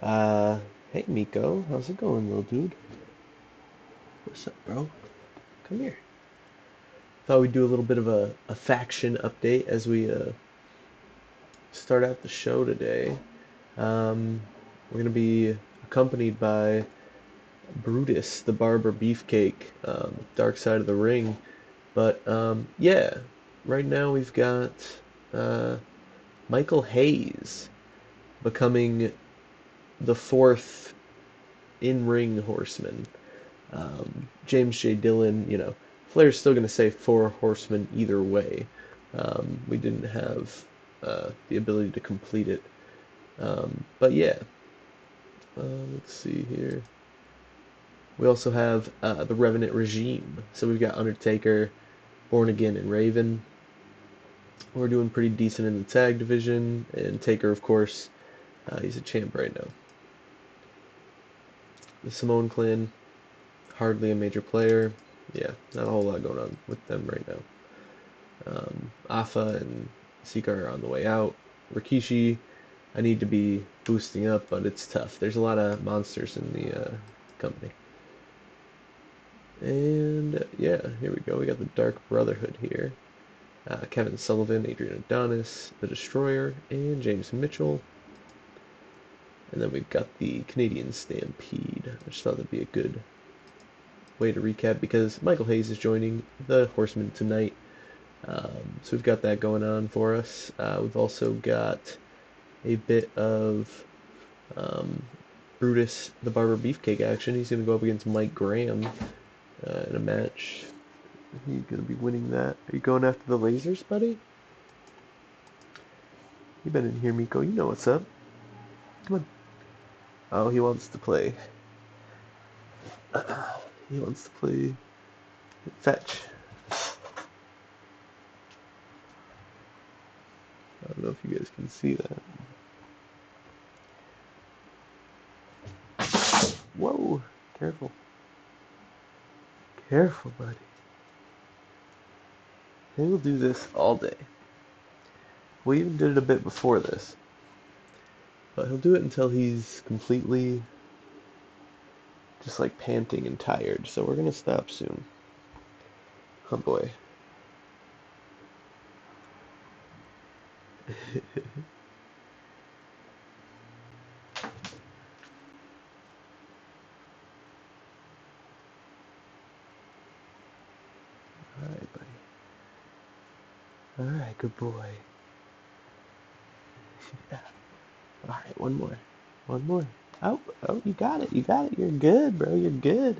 Hey Miko, how's it going, little dude? What's up, bro? Come here. Thought we'd do a little bit of a faction update as we start out the show today. Um, we're gonna be accompanied by Brutus, the Barber Beefcake, Dark Side of the Ring. But yeah, right now we've got uh, Michael Hayes becoming the fourth in-ring horseman. James J. Dillon, Flair's still going to say four horsemen either way. We didn't have the ability to complete it. But yeah, let's see here. We also have the Revenant Regime. So we've got Undertaker, Born Again, and Raven. We're doing pretty decent in the tag division. And Taker, of course, he's a champ right now. The Samoan Clan, hardly a major player. Yeah, not a whole lot going on with them right now. Afa and Sika are on the way out. Rikishi, I need to be boosting up, but it's tough. There's a lot of monsters in the company. And yeah, here we go. We got the Dark Brotherhood here. Kevin Sullivan, Adrian Adonis, The Destroyer, and James Mitchell. And then we've got the Canadian Stampede. I just thought that'd be a good way to recap because Michael Hayes is joining the Horsemen tonight. So we've got that going on for us. We've also got a bit of Brutus the Barber Beefcake action. He's going to go up against Mike Graham in a match. He's going to be winning that. Are you going after the lasers, buddy? You been in here, Miko. You know what's up. Come on. Oh, he wants to play. He wants to play fetch. I don't know if you guys can see that. Whoa, careful. Careful, buddy. He will do this all day. We even did it a bit before this. But he'll do it until he's completely just like panting and tired. So we're gonna stop soon. Oh boy. Alright, buddy. Alright, good boy. Yeah. Alright, one more. One more. Oh, you got it. You got it. You're good, bro. You're good.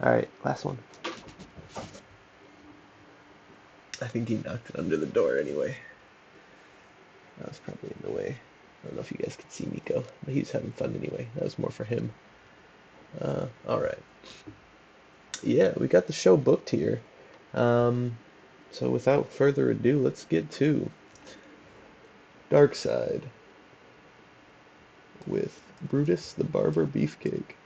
Alright, last one. I think he knocked it under the door anyway. That was probably in the way. I don't know if you guys could see Miko, but he's having fun anyway. That was more for him. Alright. Yeah, we got the show booked here. So without further ado, let's get to Dark Side with Brutus the Barber Beefcake.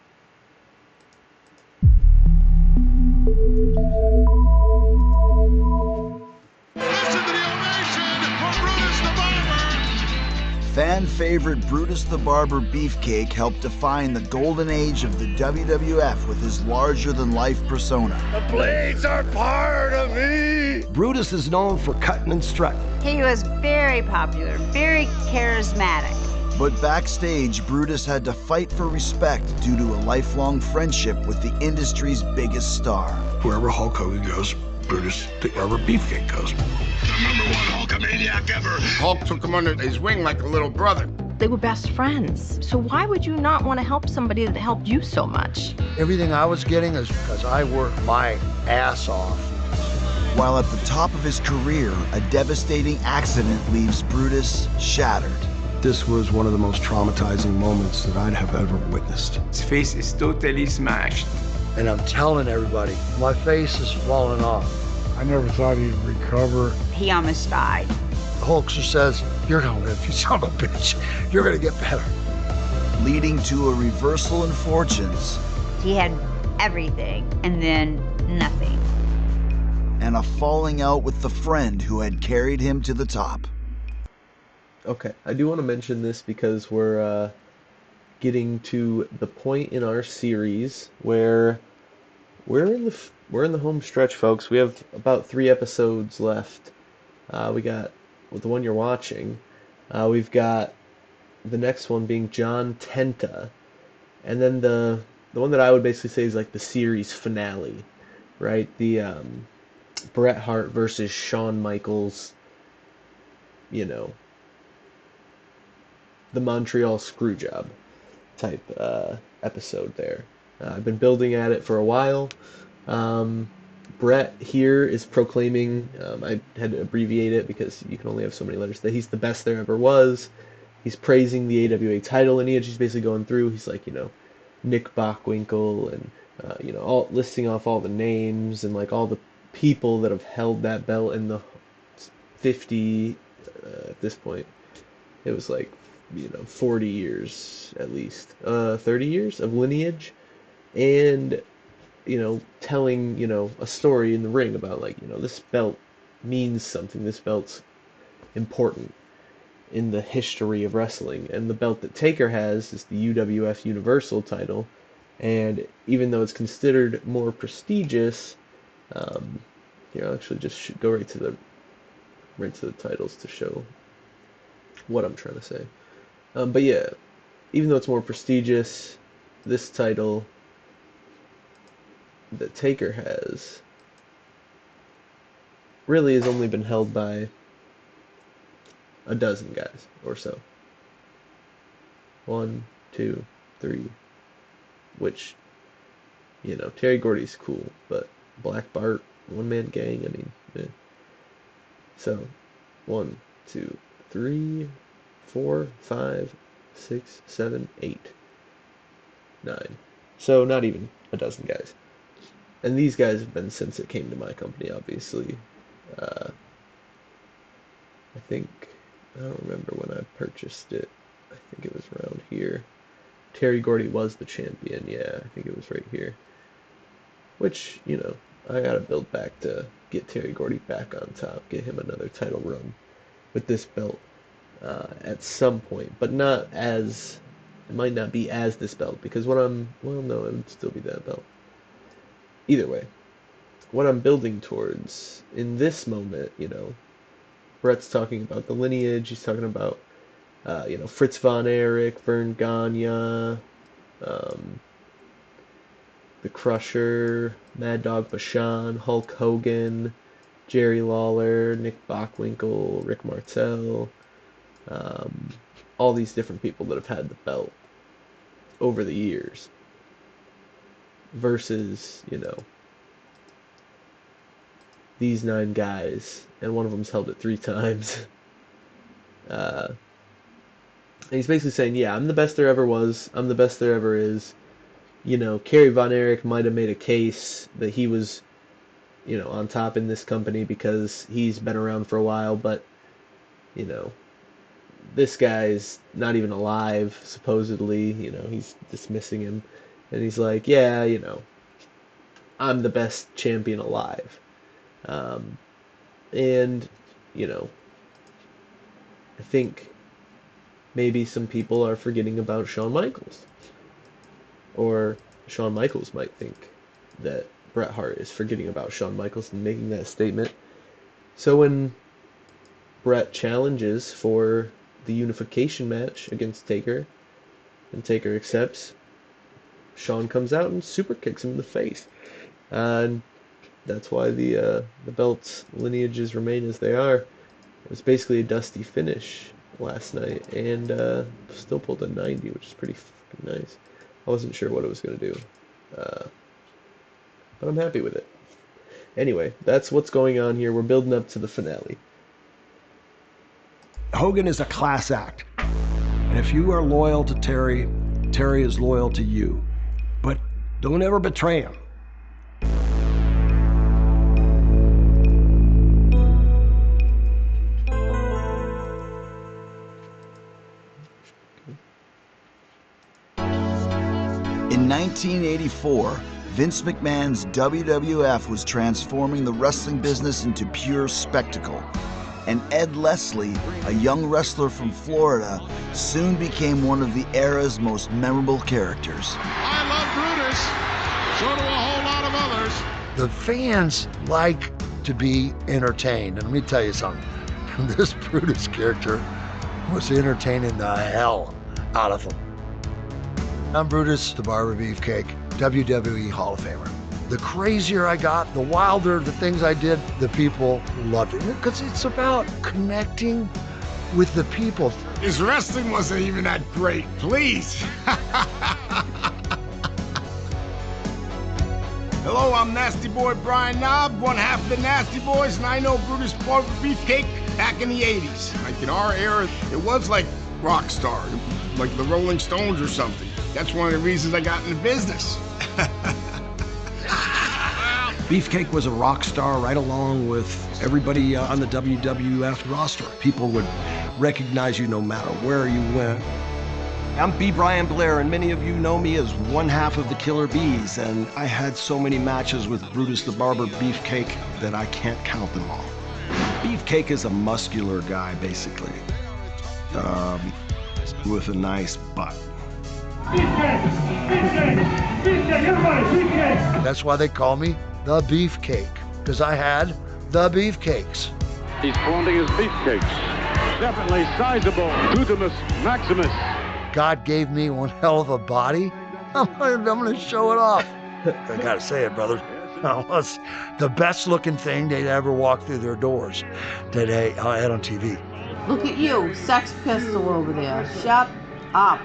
Fan favorite Brutus the Barber Beefcake helped define the golden age of the WWF with his larger-than-life persona. The blades are part of me! Brutus is known for cutting and strutting. He was very popular, very charismatic. But backstage, Brutus had to fight for respect due to a lifelong friendship with the industry's biggest star. Wherever Hulk Hogan goes, Brutus the Barber Beefcake goes. The number one Hulkamaniac ever! Hulk took him under his wing like a little brother. They were best friends. So why would you not want to help somebody that helped you so much? Everything I was getting is because I worked my ass off. While at the top of his career, a devastating accident leaves Brutus shattered. This was one of the most traumatizing moments that I'd have ever witnessed. His face is totally smashed. And I'm telling everybody, my face is falling off. I never thought he'd recover. He almost died. The Hulkster says, "You're gonna live, you son of a bitch. You're gonna get better." Leading to a reversal in fortunes. He had everything and then nothing. And a falling out with the friend who had carried him to the top. Okay, I do want to mention this because we're getting to the point in our series where we're in the home stretch, folks. We have about 3 episodes left. We got the one you're watching. We've got the next one being John Tenta, and then the one that I would basically say is like the series finale, right? The Bret Hart versus Shawn Michaels, you know, the Montreal Screwjob type episode there. I've been building at it for a while. Bret here is proclaiming, I had to abbreviate it because you can only have so many letters, that he's the best there ever was. He's praising the AWA title lineage. He's basically going through, he's like, Nick Bockwinkel and, all listing off all the names and like all the people that have held that belt in the 50, at this point, it was like, 40 years at least, 30 years of lineage, and, telling, a story in the ring about like, this belt means something, this belt's important in the history of wrestling. And the belt that Taker has is the UWF Universal title, and even though it's considered more prestigious, I'll actually just go right to the titles to show what I'm trying to say. But yeah, even though it's more prestigious, this title that Taker has really has only been held by a dozen guys or so. 1, 2, 3. Which, Terry Gordy's cool, but Black Bart, One Man Gang, I mean, eh. So, 1, 2, 3, 4, 5, 6, 7, 8, 9. So not even a dozen guys. And these guys have been since it came to my company, obviously. I don't remember when I purchased it. I think it was around here. Terry Gordy was the champion, yeah, I think it was right here. Which, I gotta build back to get Terry Gordy back on top, get him another title run with this belt at some point, but it might not be as this belt, because no, it would still be that belt. Either way, what I'm building towards in this moment, Bret's talking about the lineage, he's talking about, Fritz Von Erich, Vern Gagne, the Crusher, Mad Dog Vachon, Hulk Hogan, Jerry Lawler, Nick Bockwinkel, Rick Martel, all these different people that have had the belt over the years, versus, these 9 guys, and one of them's held it 3 times. And he's basically saying, yeah, I'm the best there ever was, I'm the best there ever is. Kerry Von Erich might have made a case that he was, on top in this company because he's been around for a while, but, this guy's not even alive, supposedly, he's dismissing him. And he's like, yeah, I'm the best champion alive. And, I think maybe some people are forgetting about Shawn Michaels. Or Shawn Michaels might think that Bret Hart is forgetting about Shawn Michaels and making that statement. So when Bret challenges for the unification match against Taker, and Taker accepts, Shawn comes out and super kicks him in the face. And that's why the belt's lineages remain as they are. It was basically a dusty finish last night, and still pulled a 90, which is pretty fucking nice. I wasn't sure what it was going to do, but I'm happy with it. Anyway, that's what's going on here. We're building up to the finale. Hogan is a class act. And if you are loyal to Terry, Terry is loyal to you. But don't ever betray him. In 1984, Vince McMahon's WWF was transforming the wrestling business into pure spectacle. and Ed Leslie, a young wrestler from Florida, soon became one of the era's most memorable characters. I love Brutus. So do a whole lot of others. The fans like to be entertained. And let me tell you something. This Brutus character was entertaining the hell out of them. I'm Brutus the Barber Beefcake, WWE Hall of Famer. The crazier I got, the wilder the things I did, the people loved it. Because it's about connecting with the people. His wrestling wasn't even that great. Please. Hello, I'm Nasty Boy Brian Knobb, one half of the Nasty Boys, and I know Brutus Barber Beefcake back in the 80s. Like in our era, it was like rock star, like the Rolling Stones or something. That's one of the reasons I got in the business. Beefcake was a rock star right along with everybody on the WWF roster. People would recognize you no matter where you went. I'm B. Brian Blair, and many of you know me as one half of the Killer Bees, and I had so many matches with Brutus the Barber Beefcake that I can't count them all. Beefcake is a muscular guy, basically, with a nice butt. That's why they call me the Beefcake, because I had the beefcakes. He's flaunting his beefcakes. Definitely sizable. Gluteus Maximus. God gave me one hell of a body. I'm gonna show it off. I gotta say it, brother. It was the best looking thing they'd ever walk through their doors that I had on TV. Look at you, Sex Pistol over there. Shut up.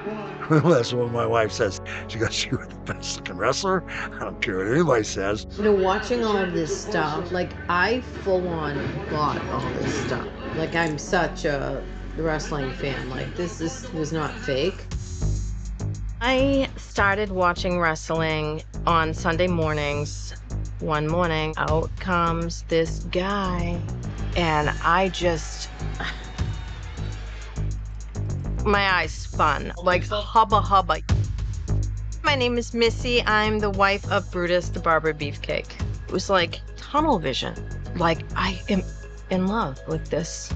That's what my wife says. She goes, "You were the best looking wrestler." I don't care what anybody says. You know, watching all of this stuff, like, I full on got all this stuff. Like, I'm such a wrestling fan. Like, this was not fake. I started watching wrestling on Sunday mornings. One morning, out comes this guy, and I just... my eyes spun, like hubba hubba. My name is Missy. I'm the wife of Brutus the Barber Beefcake. It was like tunnel vision. Like, I am in love with this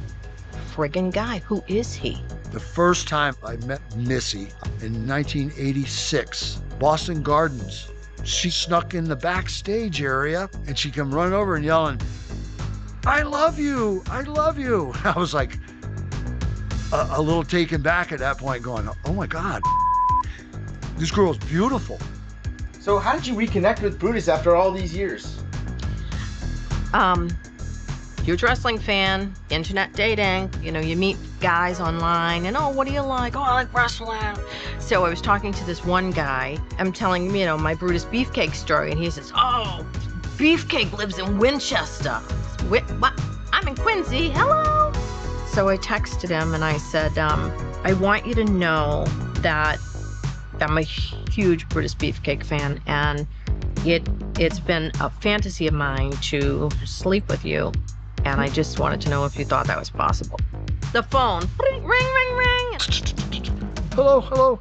friggin' guy. Who is he? The first time I met Missy in 1986, Boston Gardens, she snuck in the backstage area and she come running over and yelling, "I love you, I love you." I was like a little taken back at that point, going, "Oh my God, this girl's beautiful." So how did you reconnect with Brutus after all these years? Huge wrestling fan, internet dating. You know, you meet guys online and, oh, what do you like? Oh, I like wrestling. So I was talking to this one guy. I'm telling him, you know, my Brutus Beefcake story, and he says, "Oh, Beefcake lives in Winchester." What? I'm in Quincy. Hello. So I texted him and I said, I want you to know that I'm a huge Brutus Beefcake fan, and it's been a fantasy of mine to sleep with you, and I just wanted to know if you thought that was possible. The phone, ring, ring, ring. Hello,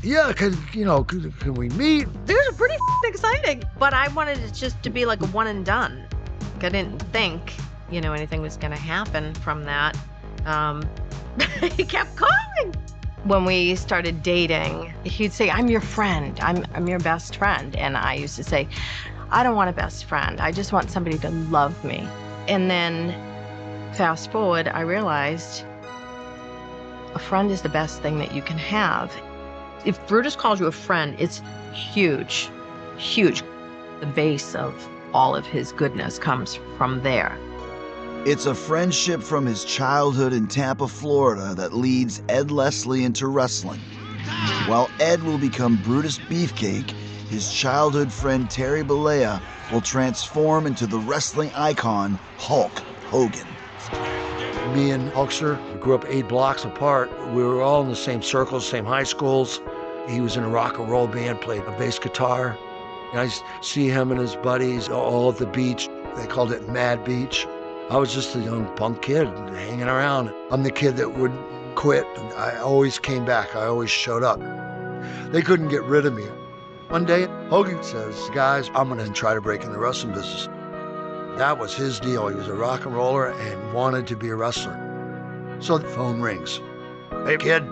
yeah, can we meet? This is pretty exciting, but I wanted it just to be like a one and done. I didn't think, you know, anything was gonna happen from that. He kept calling. When we started dating, he'd say, "I'm your friend, I'm your best friend." And I used to say, "I don't want a best friend. I just want somebody to love me." And then fast forward, I realized a friend is the best thing that you can have. If Brutus calls you a friend, it's huge, huge. The base of all of his goodness comes from there. It's a friendship from his childhood in Tampa, Florida that leads Ed Leslie into wrestling. While Ed will become Brutus Beefcake, his childhood friend Terry Bollea will transform into the wrestling icon Hulk Hogan. Me and Hulkster grew up 8 blocks apart. We were all in the same circles, same high schools. He was in a rock and roll band, played a bass guitar. And I used to see him and his buddies all at the beach. They called it Mad Beach. I was just a young punk kid hanging around. I'm the kid that wouldn't quit. I always came back. I always showed up. They couldn't get rid of me. One day, Hogan says, "Guys, I'm going to try to break in the wrestling business." That was his deal. He was a rock and roller and wanted to be a wrestler. So the phone rings. Hey, kid,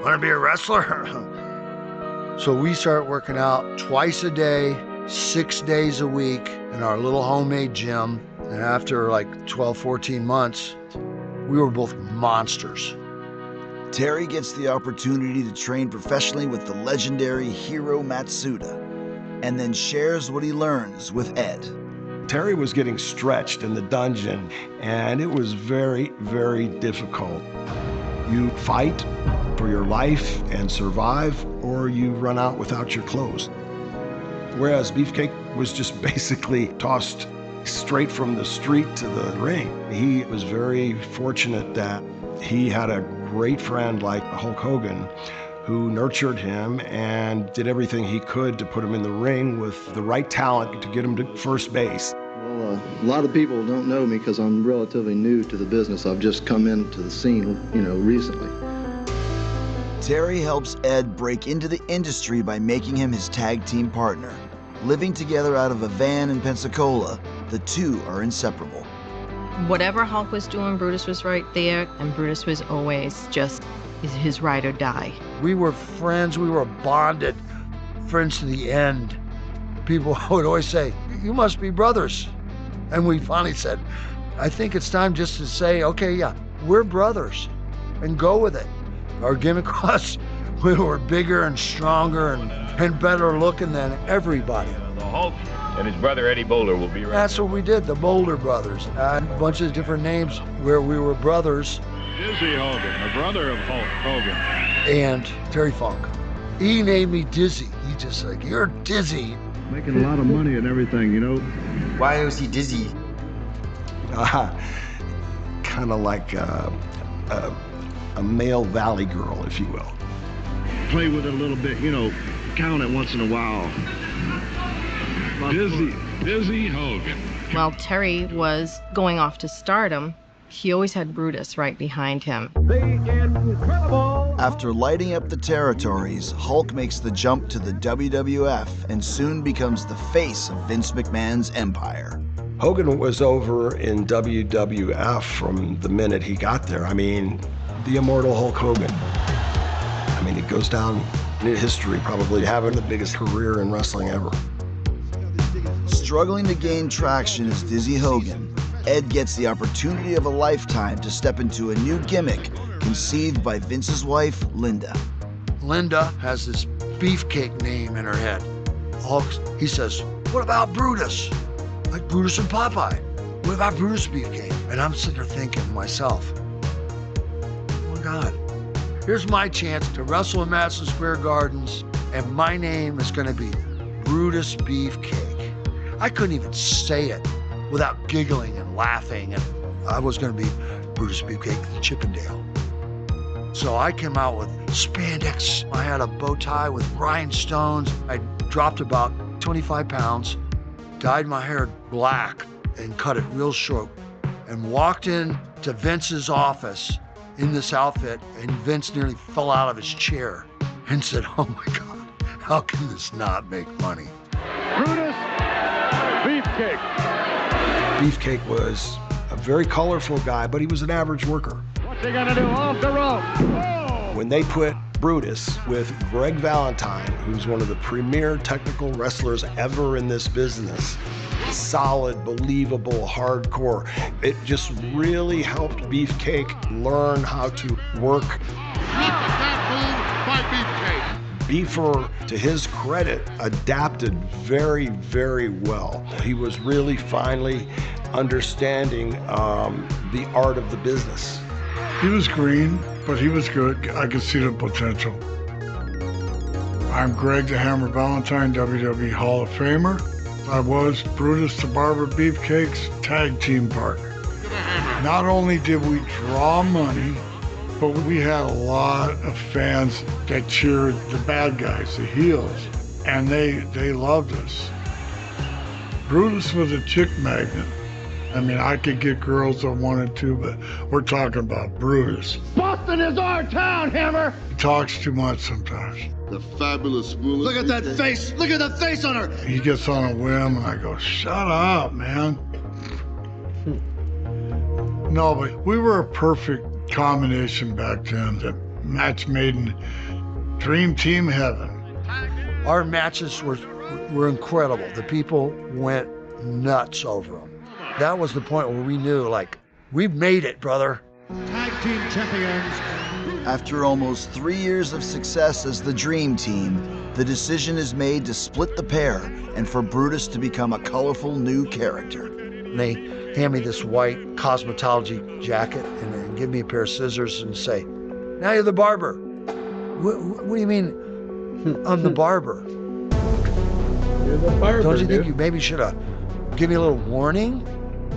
want to be a wrestler? So we start working out twice a day, 6 days a week in our little homemade gym. And after like 12, 14 months, we were both monsters. Terry gets the opportunity to train professionally with the legendary Hiro Matsuda, and then shares what he learns with Ed. Terry was getting stretched in the dungeon, and it was very, very difficult. You fight for your life and survive, or you run out without your clothes. Whereas Beefcake was just basically tossed straight from the street to the ring. He was very fortunate that he had a great friend like Hulk Hogan who nurtured him and did everything he could to put him in the ring with the right talent to get him to first base. Well, a lot of people don't know me because I'm relatively new to the business. I've just come into the scene, recently. Terry helps Ed break into the industry by making him his tag team partner. Living together out of a van in Pensacola, the two are inseparable. Whatever Hulk was doing, Brutus was right there, and Brutus was always just his ride or die. We were friends, we were bonded, friends to the end. People would always say, you must be brothers. And we finally said, I think it's time just to say, okay, yeah, we're brothers, and go with it. Our gimmick was we were bigger and stronger and better looking than everybody. The Hulk and his brother Eddie Boulder will be right. That's what we did, the Boulder Brothers. A bunch of different names where we were brothers. Dizzy Hogan, the brother of Hulk Hogan. And Terry Funk. He named me Dizzy. He just like, you're Dizzy. Making a lot of money and everything, Why was he dizzy? Kind of like a male valley girl, if you will. Play with it a little bit, count it once in a while. Dizzy Hogan. While Terry was going off to stardom, he always had Brutus right behind him. After lighting up the territories, Hulk makes the jump to the WWF and soon becomes the face of Vince McMahon's empire. Hogan was over in WWF from the minute he got there. I mean, the immortal Hulk Hogan. I mean, it goes down in history probably having the biggest career in wrestling ever. Struggling to gain traction as Dizzy Hogan, Ed gets the opportunity of a lifetime to step into a new gimmick conceived by Vince's wife, Linda. Linda has this Beefcake name in her head. Hulk, he says, what about Brutus? Like Brutus and Popeye. What about Brutus Beefcake? And I'm sitting there thinking to myself, oh my God, here's my chance to wrestle in Madison Square Gardens, and my name is gonna be Brutus Beefcake. I couldn't even say it without giggling and laughing, and I was gonna be Brutus Beefcake the Chippendale. So I came out with spandex. I had a bow tie with rhinestones. I dropped about 25 pounds, dyed my hair black and cut it real short, and walked into Vince's office in this outfit, and Vince nearly fell out of his chair and said, oh my God, how can this not make money? Brutus Beefcake. Beefcake was a very colorful guy, but he was an average worker. What's he gonna do off the rope? Oh! When they put Brutus with Greg Valentine, who's one of the premier technical wrestlers ever in this business, solid, believable, hardcore, it just really helped Beefcake learn how to work. That move by Beefcake. Beefer, to his credit, adapted very, very well. He was really finally understanding the art of the business. He was green, but he was good. I could see the potential. I'm Greg the Hammer Valentine, WWE Hall of Famer. I was Brutus the Barber Beefcake's tag team partner. Not only did we draw money, but we had a lot of fans that cheered the bad guys, the heels, and they loved us. Brutus was a chick magnet. I mean, I could get girls that wanted to, but we're talking about Brutus. Boston is our town, Hammer! He talks too much sometimes. The fabulous Willis. Look at that face! Look at the face on her! He gets on a whim, and I go, shut up, man. No, but we were a perfect combination back then. The match made in dream team heaven. Our matches were incredible. The people went nuts over them. That was the point where we knew, like, we've made it, brother. Tag team champions. After almost 3 years of success as the Dream Team, the decision is made to split the pair and for Brutus to become a colorful new character. And they hand me this white cosmetology jacket and then give me a pair of scissors and say, now you're the barber. What do you mean I'm the barber? You're the barber, Don't you think dude. you maybe should have given me a little warning?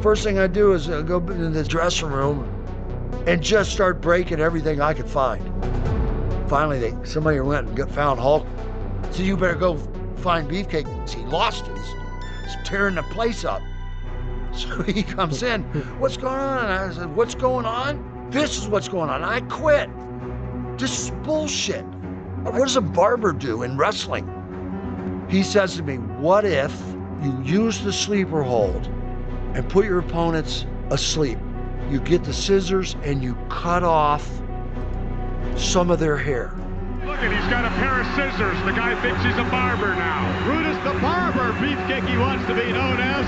First thing I do is go into the dressing room and just start breaking everything I could find. Finally, somebody went and found Hulk. So you better go find Beefcake. He lost it. He's tearing the place up. So he comes in. What's going on? And I said, what's going on? This is what's going on. I quit. This is bullshit. What does a barber do in wrestling? He says to me, what if you use the sleeper hold and put your opponents asleep? You get the scissors and you cut off some of their hair. Look at, he's got a pair of scissors. The guy thinks he's a barber now. Brutus the Barber, Beefcake he wants to be known as.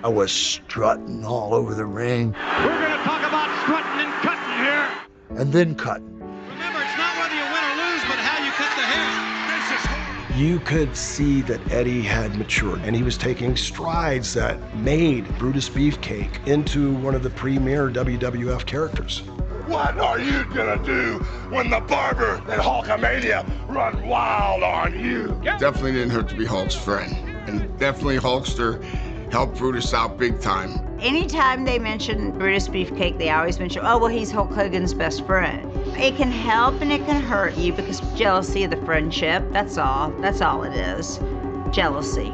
I was strutting all over the ring. We're going to talk about strutting and cutting here. And then cutting. Remember, it's not whether you win or lose, but how you cut the hair. This is horrible. You could see that Eddie had matured, and he was taking strides that made Brutus Beefcake into one of the premier WWF characters. What are you gonna do when the Barber and Hulkamania run wild on you? Definitely didn't hurt to be Hulk's friend. And definitely Hulkster helped Brutus out big time. Anytime they mention Brutus Beefcake, they always mention, oh, well, he's Hulk Hogan's best friend. It can help and it can hurt you because jealousy of the friendship, that's all. That's all it is, jealousy.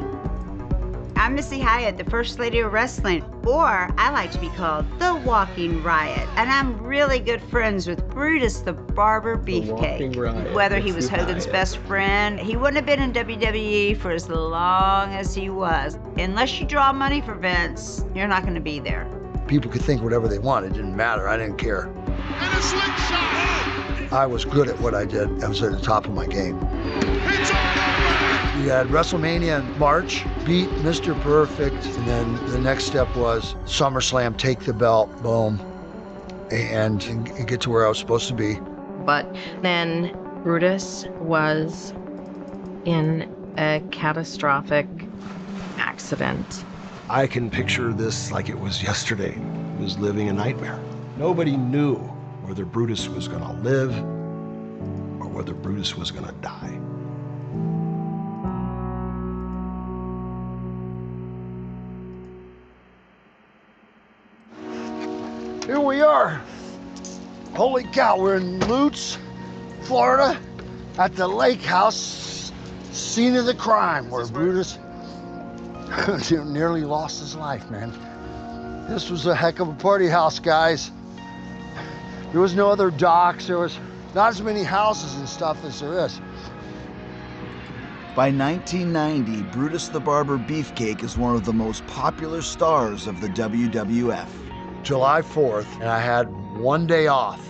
I'm Missy Hyatt, the First Lady of Wrestling, or I like to be called the Walking Riot. And I'm really good friends with Brutus the Barber Beefcake. Whether he was Hogan's best friend, he wouldn't have been in WWE for as long as he was. Unless you draw money for Vince, you're not going to be there. People could think whatever they want. It didn't matter. I didn't care. And a slingshot. I was good at what I did. I was at the top of my game. It's all over. We had WrestleMania in March, beat Mr. Perfect, and then the next step was SummerSlam, take the belt, boom, and get to where I was supposed to be. But then Brutus was in a catastrophic accident. I can picture this like it was yesterday. He was living a nightmare. Nobody knew whether Brutus was gonna live or whether Brutus was gonna die. Here we are. Holy cow, we're in Lutz, Florida, at the lake house, scene of the crime, where Brutus nearly lost his life, man. This was a heck of a party house, guys. There was no other docks. There was not as many houses and stuff as there is. By 1990, Brutus the Barber Beefcake is one of the most popular stars of the WWF. July 4th, and I had 1 day off.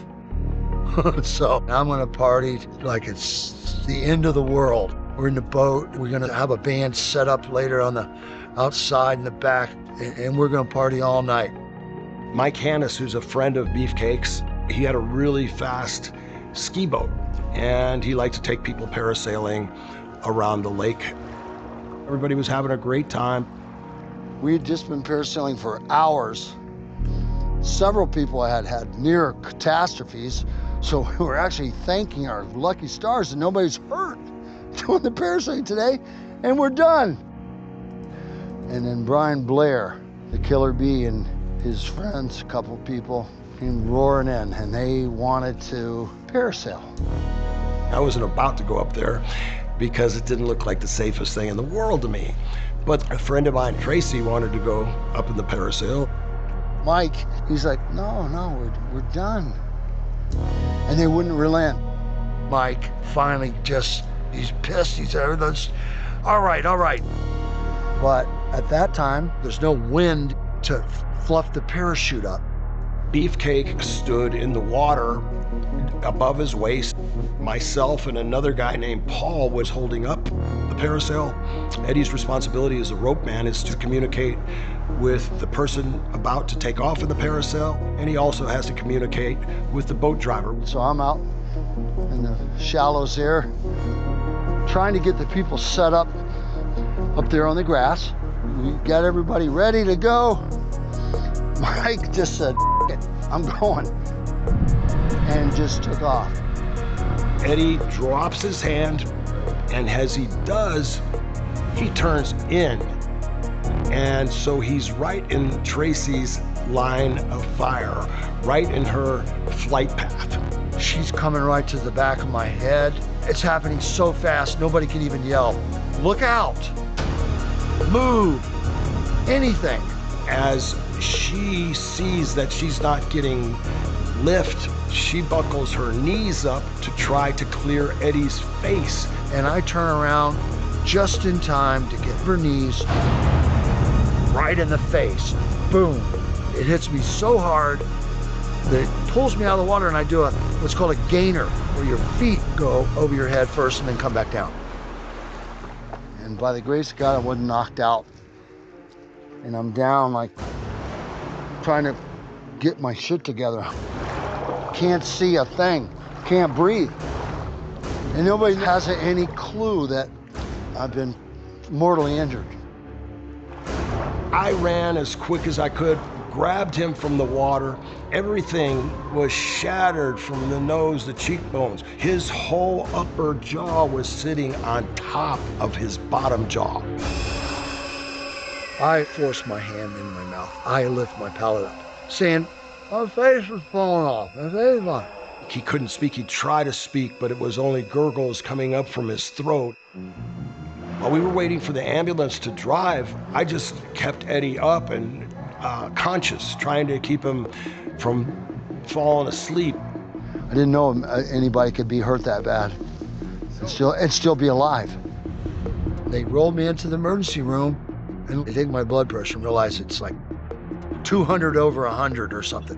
So I'm gonna party like it's the end of the world. We're in the boat. We're gonna have a band set up later on the outside in the back, and we're gonna party all night. Mike Hannis, who's a friend of Beefcake's, he had a really fast ski boat, and he liked to take people parasailing around the lake. Everybody was having a great time. We had just been parasailing for hours. Several people had near catastrophes, so we were actually thanking our lucky stars that nobody's hurt doing the parasailing today, and we're done. And then Brian Blair, the Killer Bee, and his friends, a couple people, came roaring in, and they wanted to parasail. I wasn't about to go up there because it didn't look like the safest thing in the world to me. But a friend of mine, Tracy, wanted to go up in the parasail. Mike, he's like, no, we're done. And they wouldn't relent. Mike finally he's pissed. He said, all right. But at that time, there's no wind to fluff the parachute up. Beefcake stood in the water above his waist. Myself and another guy named Paul was holding up the parasail. Eddie's responsibility as a rope man is to communicate with the person about to take off in the parasail, and he also has to communicate with the boat driver. So I'm out in the shallows there, trying to get the people set up there on the grass. We got everybody ready to go. Mike just said, "F it, I'm going," and just took off. Eddie drops his hand, and as he does, he turns in. And so he's right in Tracy's line of fire, right in her flight path. She's coming right to the back of my head. It's happening so fast, nobody can even yell, "Look out! Move! Anything!" As she sees that she's not getting lift, she buckles her knees up to try to clear Eddie's face. And I turn around just in time to get her knees right in the face. Boom. It hits me so hard that it pulls me out of the water, and I do what's called a gainer, where your feet go over your head first and then come back down. And by the grace of God, I wasn't knocked out. And I'm down, like, trying to get my shit together. Can't see a thing, can't breathe. And nobody has any clue that I've been mortally injured. I ran as quick as I could, grabbed him from the water. Everything was shattered from the nose, the cheekbones. His whole upper jaw was sitting on top of his bottom jaw. I force my hand in my mouth. I lift my palate up, saying, "My face is falling off. My face is falling." He couldn't speak. He tried to speak, but it was only gurgles coming up from his throat. While we were waiting for the ambulance to drive, I just kept Eddie up and conscious, trying to keep him from falling asleep. I didn't know anybody could be hurt that bad and still be alive. They rolled me into the emergency room, and they take my blood pressure and realize it's like 200 over 100 or something.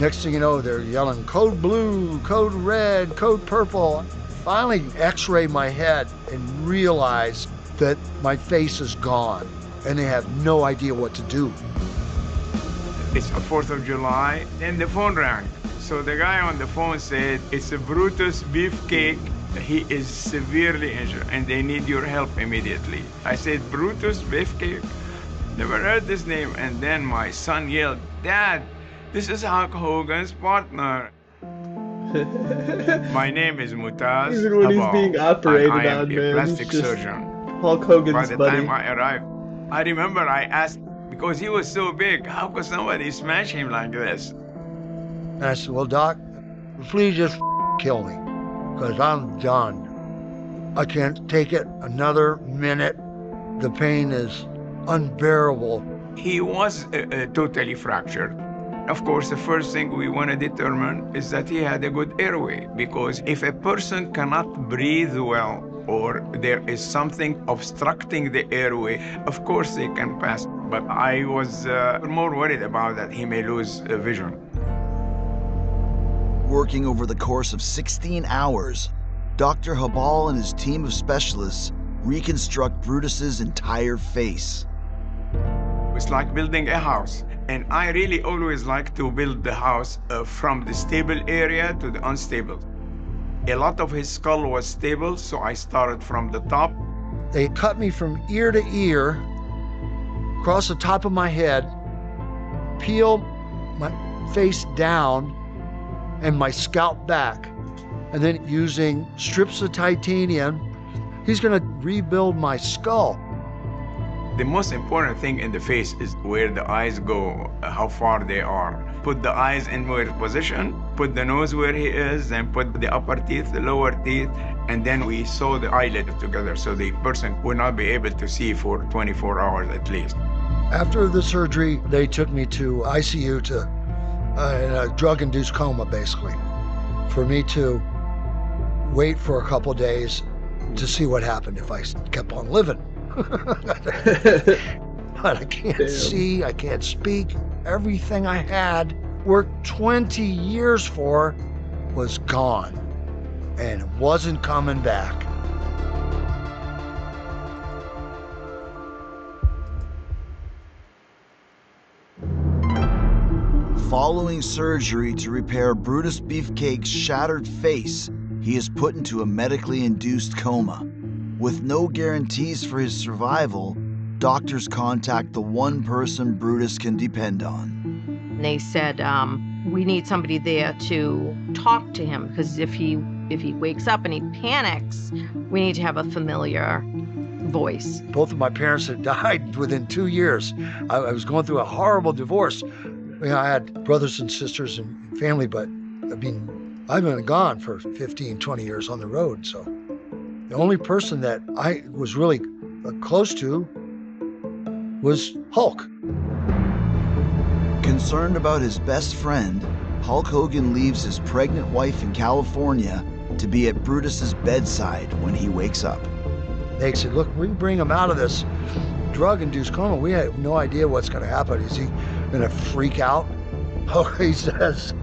Next thing you know, they're yelling, "Code blue, code red, code purple." Finally x-ray my head and realize that my face is gone, and they have no idea what to do. It's the 4th of July, then the phone rang. So the guy on the phone said, "It's a Brutus Beefcake. He is severely injured and they need your help immediately." I said, "Brutus Beefcake? Never heard this name." And then my son yelled, "Dad, this is Hulk Hogan's partner." My name is Mutaz. Even when he's being operated I am on, a man, plastic he's just surgeon. Hulk Hogan's By the buddy. time I arrived, I remember I asked, because he was so big, how could somebody smash him like this? And I said, "Well, Doc, please just kill me, because I'm done. I can't take it another minute. The pain is unbearable." He was totally fractured. Of course, the first thing we want to determine is that he had a good airway, because if a person cannot breathe well or there is something obstructing the airway, of course they can pass. But I was more worried about that he may lose vision. Working over the course of 16 hours, Dr. Habal and his team of specialists reconstruct Brutus's entire face. It's like building a house. And I really always like to build the house from the stable area to the unstable. A lot of his skull was stable, so I started from the top. They cut me from ear to ear, across the top of my head, peeled my face down and my scalp back. And then using strips of titanium, he's gonna rebuild my skull. The most important thing in the face is where the eyes go, how far they are. Put the eyes in where position, put the nose where he is, and put the upper teeth, the lower teeth, and then we sew the eyelid together so the person will not be able to see for 24 hours at least. After the surgery, they took me to ICU to in a drug-induced coma, basically, for me to wait for a couple days to see what happened if I kept on living. But I can't see, I can't speak. Everything I had worked 20 years for was gone, and it wasn't coming back. Following surgery to repair Brutus Beefcake's shattered face, he is put into a medically induced coma. With no guarantees for his survival, doctors contact the one person Brutus can depend on. They said, we need somebody there to talk to him, because if he wakes up and he panics, we need to have a familiar voice. Both of my parents had died within 2 years. I was going through a horrible divorce. I had brothers and sisters and family, but I mean, I've been gone for 15, 20 years on the road, so the only person that I was really close to was Hulk. Concerned about his best friend, Hulk Hogan leaves his pregnant wife in California to be at Brutus's bedside when he wakes up. They said, look, we bring him out of this drug-induced coma. We have no idea what's going to happen. Is he going to freak out? Oh, he says,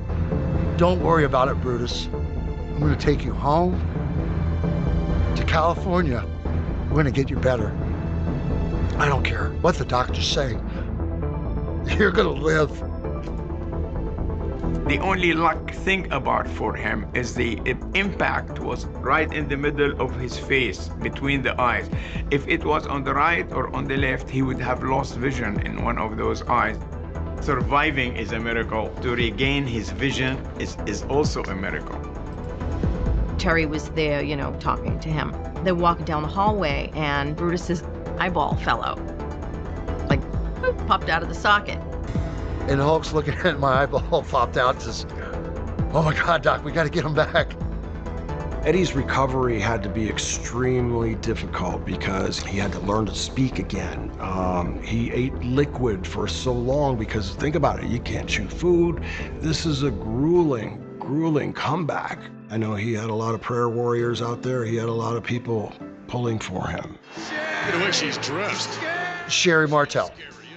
don't worry about it, Brutus. I'm going to take you home to California. We're going to get you better. I don't care what the doctors say. You're going to live. The only luck thing about for him is the impact was right in the middle of his face, between the eyes. If it was on the right or on the left, he would have lost vision in one of those eyes. Surviving is a miracle. To regain his vision is also a miracle. Terry was there, you know, talking to him. They're walking down the hallway, and Brutus's eyeball fell out. Like, popped out of the socket. And Hulk's looking at my eyeball popped out and says, oh my God, Doc, we got to get him back. Eddie's recovery had to be extremely difficult because he had to learn to speak again. He ate liquid for so long because think about it, you can't chew food. This is a grueling comeback. I know he had a lot of prayer warriors out there. He had a lot of people pulling for him. Look at the way she's dressed. Sherry Martel.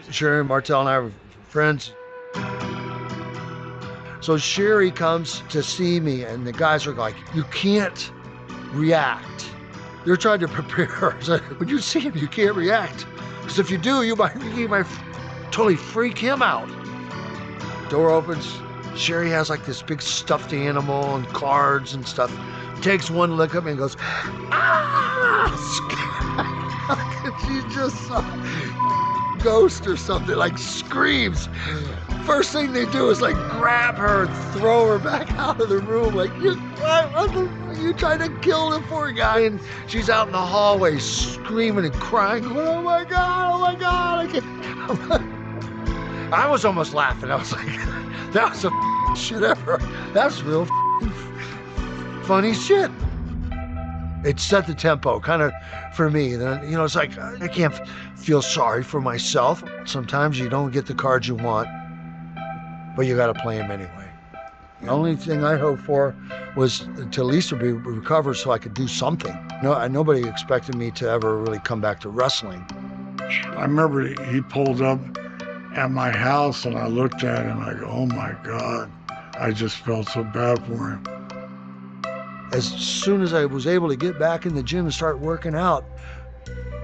Sherry Martel and I were friends. So Sherry comes to see me, and the guys are like, you can't react. They're trying to prepare her. So, when you see him, you can't react. Because if you do, you might totally freak him out. Door opens. Sherry has like this big stuffed animal and cards and stuff. Takes one look at me and goes, ah! She's just some ghost or something, like screams. First thing they do is like grab her and throw her back out of the room. Like, you trying to kill the poor guy? And she's out in the hallway screaming and crying, going, oh my God, I can't. I was almost laughing. I was like, that was the shit ever. That's real funny shit. It set the tempo kind of for me. Then, you know, it's like, I can't feel sorry for myself. Sometimes you don't get the cards you want, but you got to play them anyway. The only thing I hoped for was to at least be recovered so I could do something. No, nobody expected me to ever really come back to wrestling. I remember he pulled up at my house and I looked at him and I go, oh my God. I just felt so bad for him. As soon as I was able to get back in the gym and start working out,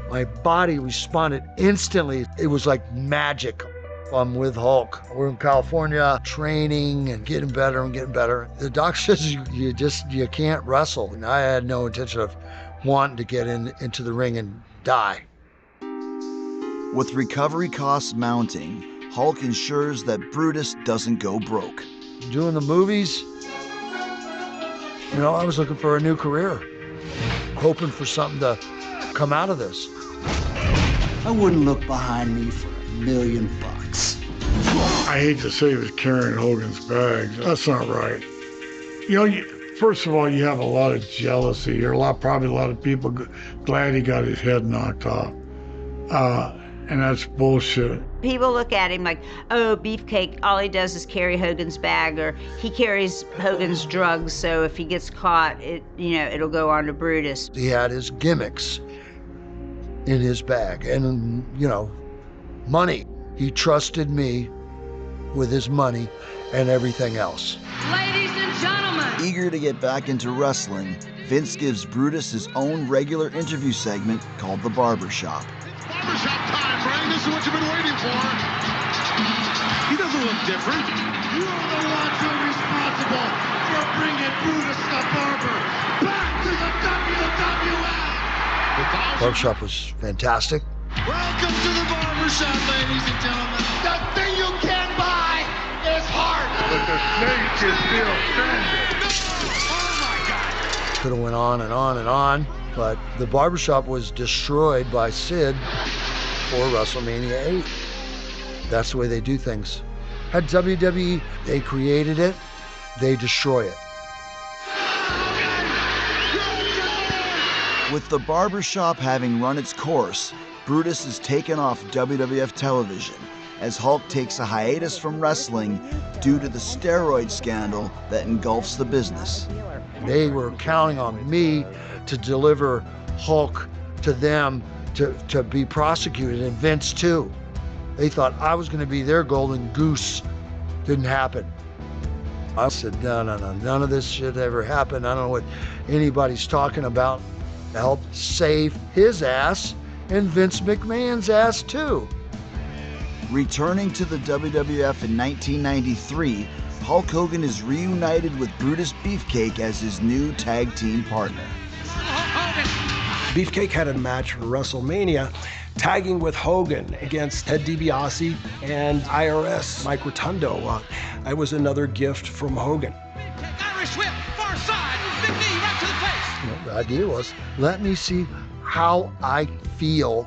my body responded instantly. It was like magic. I'm with Hulk. We're in California training and getting better and getting better. The doc says you can't wrestle. And I had no intention of wanting to get into the ring and die. With recovery costs mounting, Hulk ensures that Brutus doesn't go broke. Doing the movies, you know, I was looking for a new career, hoping for something to come out of this. I wouldn't look behind me for $1,000,000. I hate to say he was carrying Hogan's bags. That's not right. You know, first of all, you have a lot of jealousy. Probably a lot of people glad he got his head knocked off. And that's bullshit. People look at him like, oh, Beefcake, all he does is carry Hogan's bag, or he carries Hogan's drugs, so if he gets caught, it'll go on to Brutus. He had his gimmicks in his bag and, money. He trusted me with his money and everything else. Ladies and gentlemen. Eager to get back into wrestling, Vince gives Brutus his own regular interview segment called The Barber Shop. Barbershop time, Brian. This is what you've been waiting for. He doesn't look different. You are the ones who are responsible for bringing Brutus the Barber back to the WWF. Barbershop was fantastic. Welcome to the barbershop, ladies and gentlemen. The thing you can't buy is heart. But the snake is still standing. Oh my God. Could have went on and on and on, but the Barbershop was destroyed by Sid for WrestleMania 8. That's the way they do things. At WWE, they created it, they destroy it. With the Barbershop having run its course, Brutus is taken off WWF television as Hulk takes a hiatus from wrestling due to the steroid scandal that engulfs the business. They were counting on me to deliver Hulk to them to be prosecuted, and Vince too. They thought I was going to be their golden goose. Didn't happen. I said, no, none of this should ever happen. I don't know what anybody's talking about. I helped save his ass and Vince McMahon's ass too. Returning to the WWF in 1993, Hulk Hogan is reunited with Brutus Beefcake as his new tag team partner. Beefcake had a match for WrestleMania, tagging with Hogan against Ted DiBiase and IRS Mike Rotundo. It was another gift from Hogan. Irish whip, far side, big knee right to the face. The idea was, let me see how I feel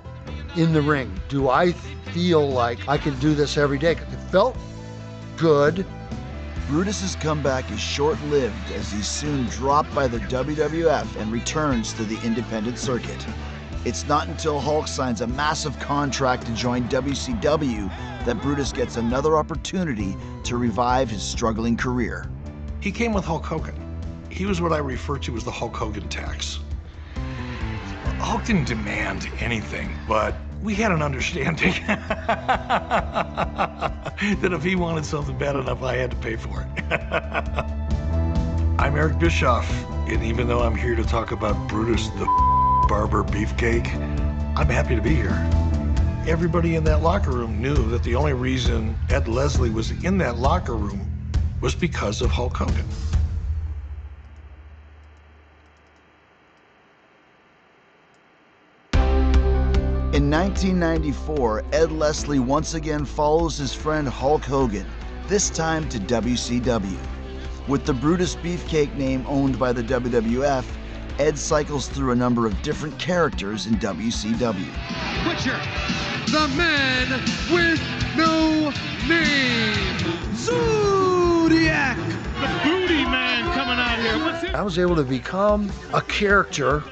in the ring. Do I feel like I can do this every day? It felt good. Brutus's comeback is short-lived as he's soon dropped by the WWF and returns to the independent circuit. It's not until Hulk signs a massive contract to join WCW that Brutus gets another opportunity to revive his struggling career. He came with Hulk Hogan. He was what I refer to as the Hulk Hogan tax. Hulk didn't demand anything, but we had an understanding that if he wanted something bad enough, I had to pay for it. I'm Eric Bischoff, and even though I'm here to talk about Brutus the Barber Beefcake, I'm happy to be here. Everybody in that locker room knew that the only reason Ed Leslie was in that locker room was because of Hulk Hogan. In 1994, Ed Leslie once again follows his friend Hulk Hogan, this time to WCW. With the Brutus Beefcake name owned by the WWF, Ed cycles through a number of different characters in WCW. Butcher, the man with no name, Zodiac, The booty man coming out here. What's it? I was able to become a character.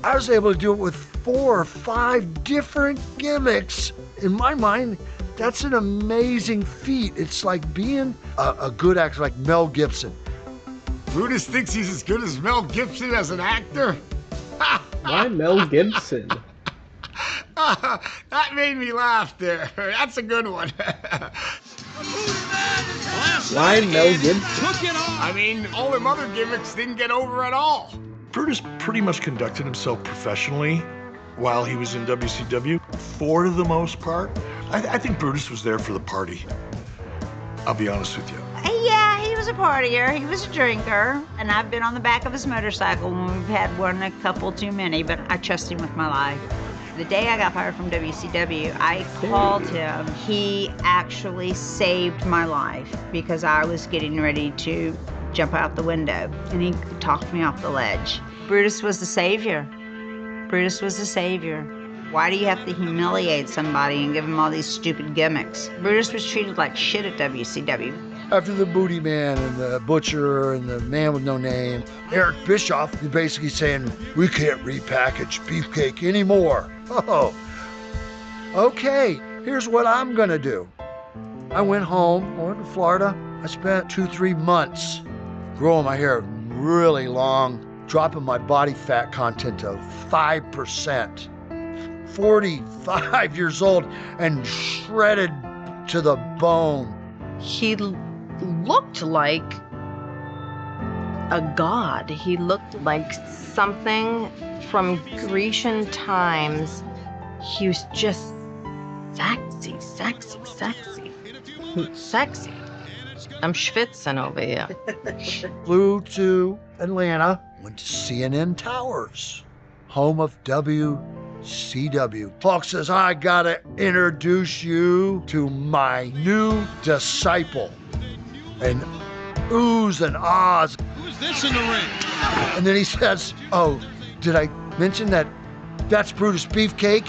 I was able to do it with 4 or 5 different gimmicks. In my mind, that's an amazing feat. It's like being a good actor, like Mel Gibson. Brutus thinks he's as good as Mel Gibson as an actor? Why Mel Gibson? That made me laugh there. That's a good one. Why Mel Gibson? I mean, all them other gimmicks didn't get over at all. Brutus pretty much conducted himself professionally while he was in WCW, for the most part. I think Brutus was there for the party. I'll be honest with you. Yeah, he was a partier, he was a drinker, and I've been on the back of his motorcycle when we've had a couple too many, but I trust him with my life. The day I got fired from WCW, I called him. He actually saved my life because I was getting ready to jump out the window, and he talked me off the ledge. Brutus was the savior. Brutus was the savior. Why do you have to humiliate somebody and give them all these stupid gimmicks? Brutus was treated like shit at WCW. After the Booty Man and the Butcher and the Man with No Name, Eric Bischoff is basically saying, we can't repackage Beefcake anymore. Oh, okay, here's what I'm gonna do. I went home, I went to Florida. I spent 2-3 months growing my hair really long, dropping my body fat content to 5%. 45 years old and shredded to the bone. He looked like a god. He looked like something from Grecian times. He was just sexy, sexy, sexy, sexy. I'm schwitzing over here. Flew to Atlanta, went to CNN Towers, home of WCW. Hulk says, I gotta introduce you to my new disciple. And oohs and ahs. Who's this in the ring? And then he says, oh, did I mention that that's Brutus Beefcake?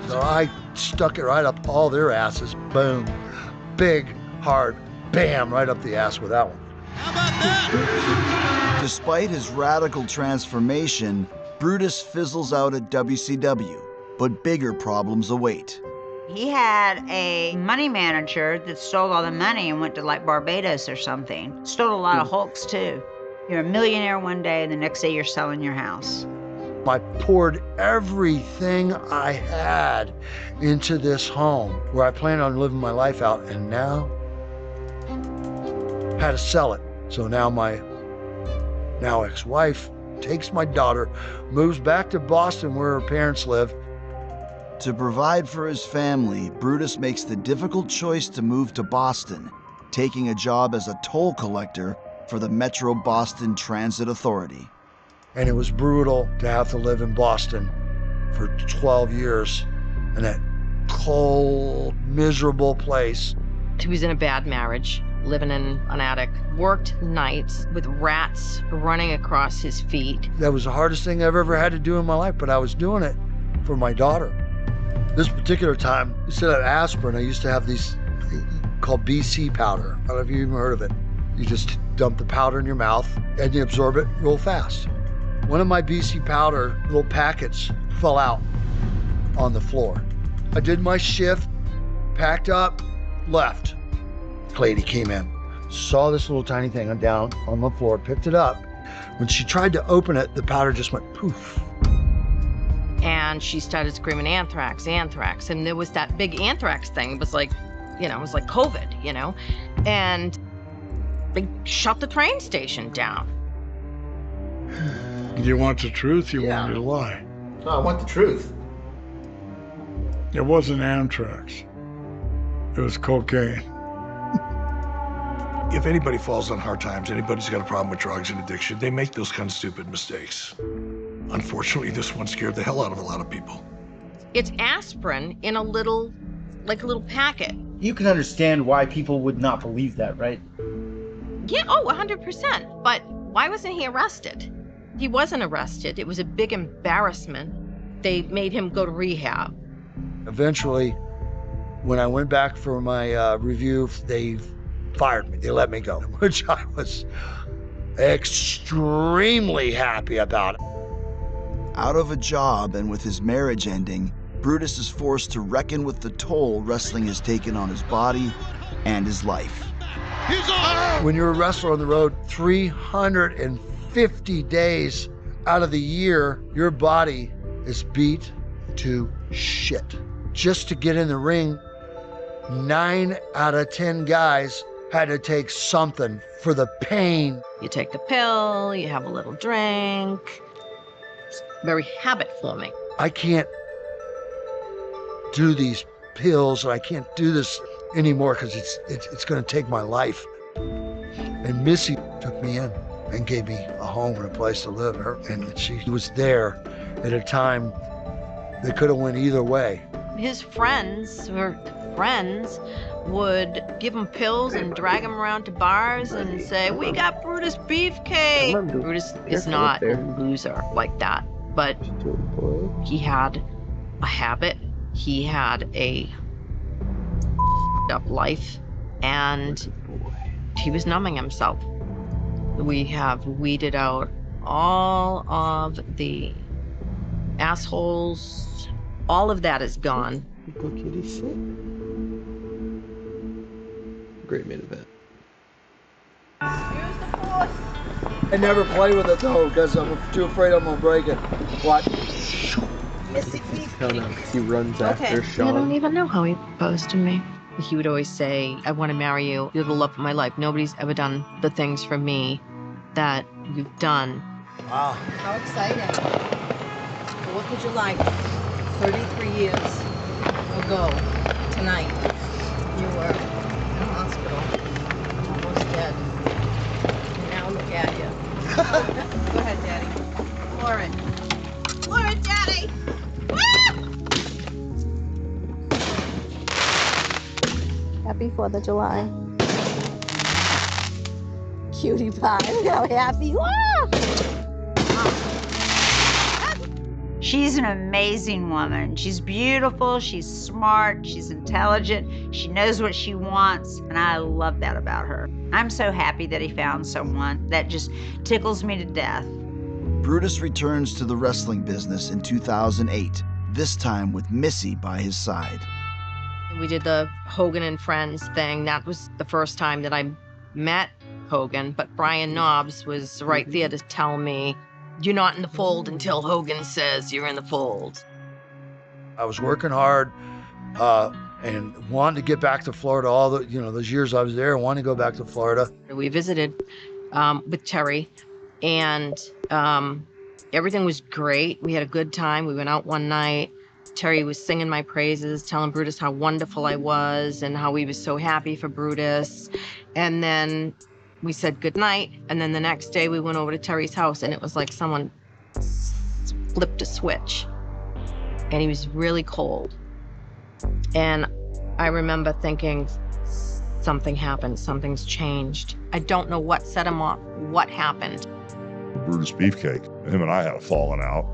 So I stuck it right up all their asses. Boom. Big, hard, bam, right up the ass with that one. How about that? Despite his radical transformation, Brutus fizzles out at WCW, but bigger problems await. He had a money manager that stole all the money and went to like Barbados or something. Stole a lot of Hulks too. You're a millionaire one day and the next day you're selling your house. I poured everything I had into this home where I planned on living my life out, and now had to sell it. So now my now ex-wife takes my daughter, moves back to Boston where her parents live. To provide for his family, Brutus makes the difficult choice to move to Boston, taking a job as a toll collector for the Metro Boston Transit Authority. And it was brutal to have to live in Boston for 12 years in that cold, miserable place. He was in a bad marriage, living in an attic, worked nights with rats running across his feet. That was the hardest thing I've ever had to do in my life, but I was doing it for my daughter. This particular time, instead of aspirin, I used to have these called BC powder. I don't know if you've even heard of it. You just dump the powder in your mouth and you absorb it real fast. One of my BC powder little packets fell out on the floor. I did my shift, packed up, left. Lady came in, saw this little tiny thing down on the floor, picked it up. When she tried to open it, the powder just went poof. And she started screaming, anthrax, anthrax. And there was that big anthrax thing. It was like, you know, it was like COVID, you know? And they shut the train station down. You want the truth? You want me to lie? No, I want the truth. It wasn't anthrax. It was cocaine. If anybody falls on hard times, anybody's got a problem with drugs and addiction, they make those kind of stupid mistakes. Unfortunately, this one scared the hell out of a lot of people. It's aspirin in a little, like a little packet. You can understand why people would not believe that, right? Yeah, oh, 100%. But why wasn't he arrested? He wasn't arrested. It was a big embarrassment. They made him go to rehab. Eventually, when I went back for my review, they fired me. They let me go, which I was extremely happy about. Out of a job and with his marriage ending, Brutus is forced to reckon with the toll wrestling has taken on his body and his life. When you're a wrestler on the road 350 days out of the year, your body is beat to shit. Just to get in the ring, 9 out of 10 guys had to take something for the pain. You take the pill, you have a little drink. It's very habit forming. I can't do these pills, and I can't do this anymore because it's going to take my life. And Missy took me in and gave me a home and a place to live. And she was there at a time that could have went either way. His friends would give him pills and drag him around to bars and say, we got Brutus Beefcake. Brutus is not a loser like that, but he had a habit. He had a up life, and he was numbing himself. We have weeded out all of the assholes. All of that is gone. Go kitty, sit. Great main event. I never play with it though, because I'm too afraid I'm gonna break it. What? Hell no, he runs after Sean. I don't even know how he proposed to me. He would always say, I want to marry you. You're the love of my life. Nobody's ever done the things for me that you've done. Wow. How exciting. What would you like? 33 years ago, tonight, you were in the hospital, almost dead. And now look at you. Go ahead, Daddy. Lauren. Lauren, Daddy! Happy 4th of July. Cutie pie. Look how happy. She's an amazing woman. She's beautiful, she's smart, she's intelligent, she knows what she wants, and I love that about her. I'm so happy that he found someone that just tickles me to death. Brutus returns to the wrestling business in 2008, this time with Missy by his side. We did the Hogan and Friends thing. That was the first time that I met Hogan, but Brian Knobs was right there to tell me, you're not in the fold until Hogan says you're in the fold. I was working hard and wanted to get back to Florida. All the, those years I was there, I wanted to go back to Florida. We visited with Terry, and everything was great. We had a good time. We went out one night. Terry was singing my praises, telling Brutus how wonderful I was and how he was so happy for Brutus. And then we said goodnight, and then the next day we went over to Terry's house, and it was like someone flipped a switch, and he was really cold. And I remember thinking, something happened, something's changed. I don't know what set him off, what happened. Brutus Beefcake, him and I had a falling out.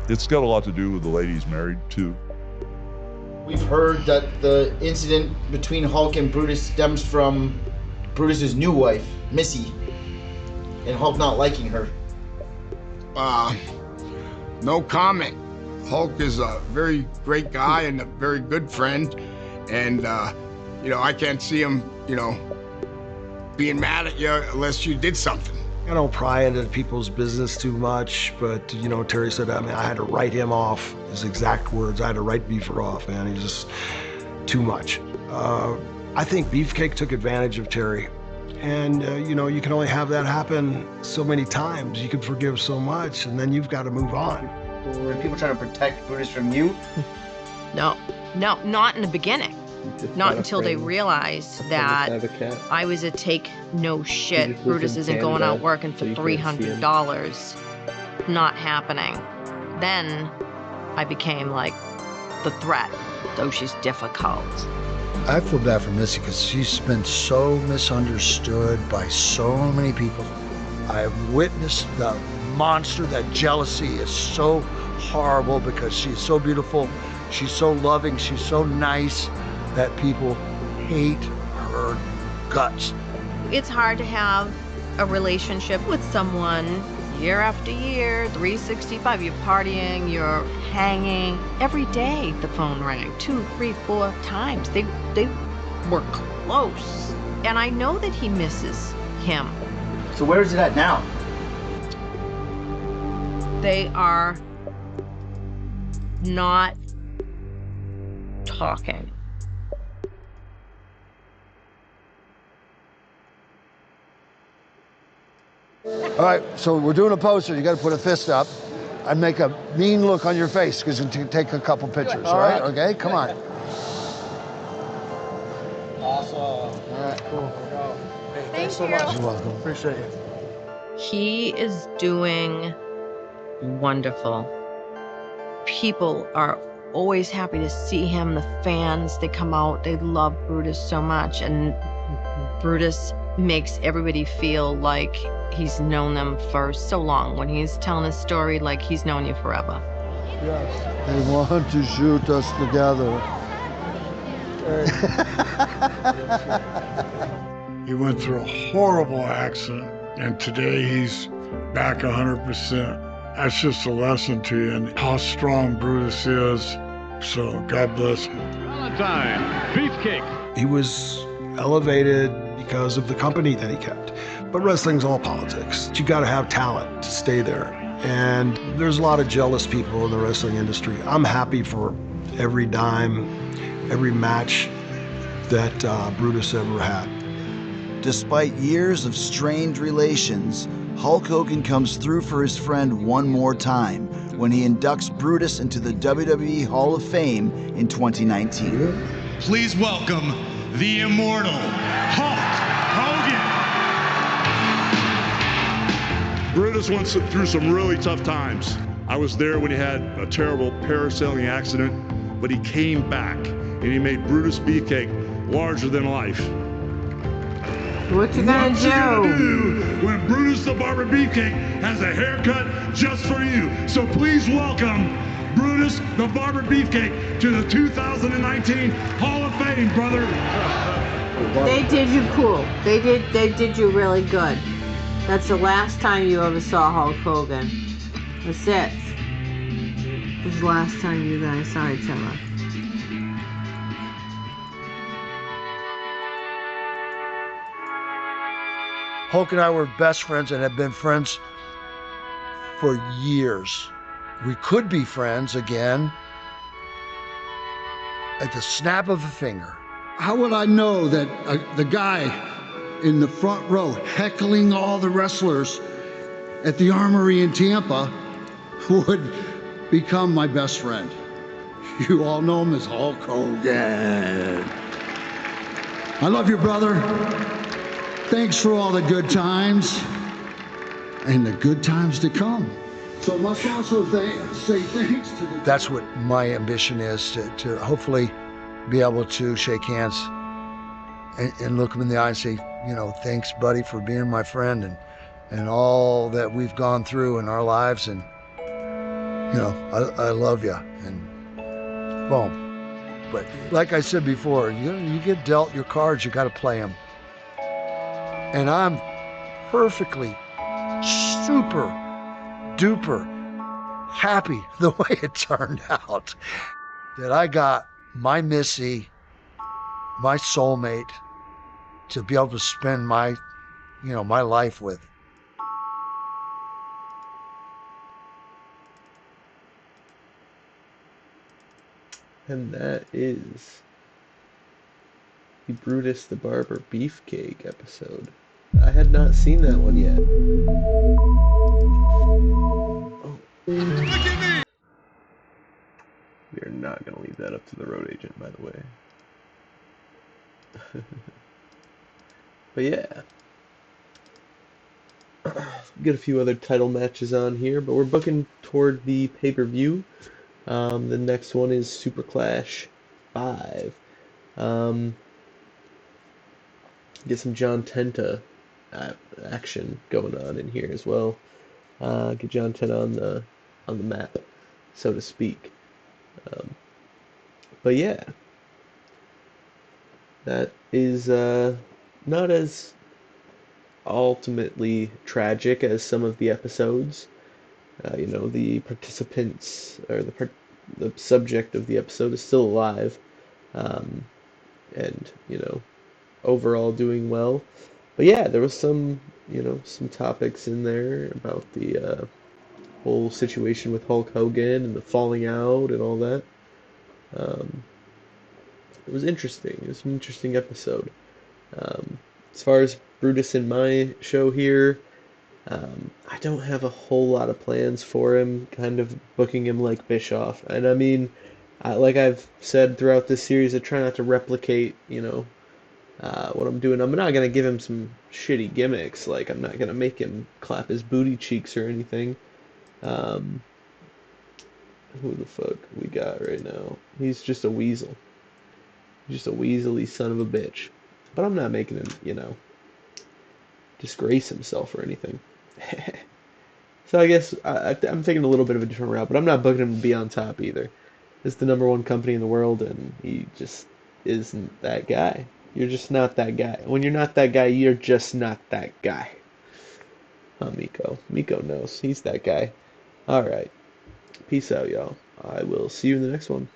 It's got a lot to do with the lady he's married to. We've heard that the incident between Hulk and Brutus stems from Brutus's new wife, Missy, and Hulk not liking her. No comment. Hulk is a very great guy and a very good friend, and I can't see him, being mad at you unless you did something. I don't pry into people's business too much, but Terry said, I had to write him off. His exact words, I had to write Beaver off, man. He's just too much. I think Beefcake took advantage of Terry. And, you can only have that happen so many times. You can forgive so much, and then you've got to move on. Were people trying to protect Brutus from you? No, not in the beginning. Not until they realized that I was a take no shit. Brutus isn't going out working for $300. Not happening. Then I became like the threat, though she's difficult. I feel bad for Missy because she's been so misunderstood by so many people. I've witnessed the monster. That jealousy is so horrible because she's so beautiful, she's so loving, she's so nice, that people hate her guts. It's hard to have a relationship with someone year after year, 365. You're partying, you're hanging. Every day the phone rang 2, 3, 4 times. They were close. And I know that he misses him. So where is it at now? They are not talking. All right, so we're doing a poster. You got to put a fist up and make a mean look on your face because you can take a couple pictures, all right? Okay, come on. Awesome. All right, cool. Thanks so much. You're welcome. Appreciate it. He is doing wonderful. People are always happy to see him. The fans, they come out, they love Brutus so much, and Brutus makes everybody feel like he's known them for so long. When he's telling his story, like he's known you forever. Yes. They want to shoot us together. He went through a horrible accident, and today he's back 100%. That's just a lesson to you and how strong Brutus is. So God bless him. Valentine, Beefcake. He was elevated because of the company that he kept. But wrestling's all politics. You got to have talent to stay there. And there's a lot of jealous people in the wrestling industry. I'm happy for every dime, every match that Brutus ever had. Despite years of strained relations, Hulk Hogan comes through for his friend one more time when he inducts Brutus into the WWE Hall of Fame in 2019. Please welcome the immortal Hulk Hogan. Brutus went through some really tough times. I was there when he had a terrible parasailing accident, but he came back and he made Brutus Beefcake larger than life. What you gonna do when Brutus the Barber Beefcake has a haircut just for you? So please welcome Brutus the Barber Beefcake to the 2019 Hall of Fame, brother. They did you cool. They did you really good. That's the last time you ever saw Hulk Hogan. That's it. It was the last time you guys saw each other. Hulk and I were best friends and have been friends for years. We could be friends again at the snap of a finger. How would I know that the guy in the front row heckling all the wrestlers at the Armory in Tampa would become my best friend? You all know him as Hulk Hogan. I love you, brother. Thanks for all the good times and the good times to come. So I must also say thanks to the... That's what my ambition is, to hopefully be able to shake hands and look him in the eye and say, you know, thanks, buddy, for being my friend and all that we've gone through in our lives. And, you know, I love you. And boom. But like I said before, you get dealt your cards, you got to play them. And I'm perfectly, super duper happy the way it turned out. That I got my Missy, my soulmate, to be able to spend my life with. And that is the Brutus the Barber Beefcake episode. I had not seen that one yet. Oh. We are not going to leave that up to the road agent, by the way. But yeah. Get a few other title matches on here, but we're booking toward the pay-per-view. The next one is Super Clash 5. Get some John Tenta action going on in here as well. Get John Tenta on the map, so to speak. But yeah, that is not as ultimately tragic as some of the episodes. You know, the participants or the subject of the episode is still alive, and you know, overall doing well. But yeah, there was some topics in there about the whole situation with Hulk Hogan and the falling out and all that. It was interesting. It was an interesting episode. As far as Brutus in my show here, I don't have a whole lot of plans for him, kind of booking him like Bischoff. And I mean, like I've said throughout this series, I try not to replicate, what I'm doing. I'm not going to give him some shitty gimmicks. Like, I'm not going to make him clap his booty cheeks or anything. Who the fuck we got right now? He's just a weasel. He's just a weaselly son of a bitch. But I'm not making him, disgrace himself or anything. So I guess I'm taking a little bit of a different route, but I'm not booking him to be on top either. It's the #1 company in the world, and he just isn't that guy. You're just not that guy. When you're not that guy, you're just not that guy. Oh, Miko. Miko knows. He's that guy. Alright. Peace out, y'all. I will see you in the next one.